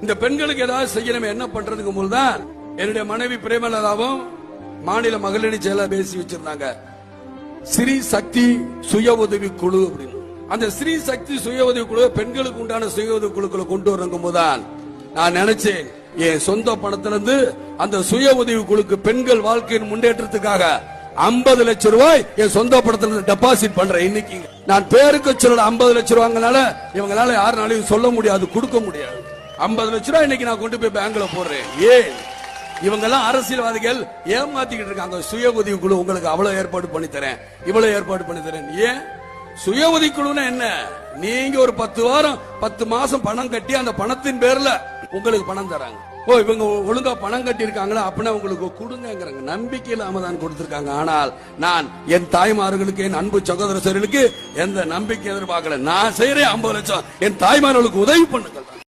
இந்த பெண்களுக்கு ஏதாவது செய்யணும், என்ன பண்றதுக்கு போதுதான் என்னுடைய மனைவி பிரேமலதாவும் மாநில மகளிர் செயலர் பேசி வச்சிருந்தாங்க, ஸ்ரீ சக்தி சுய உதவி குழு அப்படின்னு. அந்த ஸ்ரீ சக்தி சுய உதவி குழு பெண்களுக்கு உண்டான சுய உதவி குழுக்களை கொண்டு வரங்கும் போதுதான் நான் நினைச்சேன், என் சொந்த பணத்திலிருந்து அந்த சுய உதவி குழுக்கு பெண்கள் வாழ்க்கையின் முன்னேற்றத்துக்காக 50 லட்சம் ரூபாய் என் சொந்த பணத்திலிருந்து டெபாசிட் பண்றேன். இன்னைக்கு நான் பேருக்கு சொல்ல 50 லட்சம் ரூபாங்கனால இவங்களால யாருனாலையும் சொல்ல முடியாது, கொடுக்க முடியாது. 50 லட்சம் ரூபாய் இன்னைக்கு நான் கொண்டு போய் பேங்க்ல போடுறேன். ஏன் இவங்க எல்லாம் அரசியல்வாதிகள் ஏமாத்திக்கிட்டு இருக்காங்க. சுய உதவி குழு உங்களுக்கு அவ்வளவு ஏற்பாடு பண்ணி தரேன், இவ்வளவு ஏற்பாடு பண்ணி தரேன். ஏன் சுய உதவி குழுன்னா என்ன? நீங்க ஒரு 10 வாரம் 10 மாசம் பணம் கட்டி அந்த பணத்தின் பேர்ல உங்களுக்கு பணம் தராங்க. ஓ, இவங்க ஒழுங்கா பணம் கட்டி இருக்காங்களா அப்படின்னா உங்களுக்கு கொடுங்கிறாங்க. நம்பிக்கை இல்லாம தான் கொடுத்திருக்காங்க. ஆனால் நான் என் தாய்மார்களுக்கு, என் அன்பு சகோதர சகோதரிகளுக்கு எந்த நம்பிக்கை எதிர்பார்க்கல. நான் செய்யறேன் 50 லட்சம், என் தாய்மார்களுக்கு உதவி பண்ணுங்க.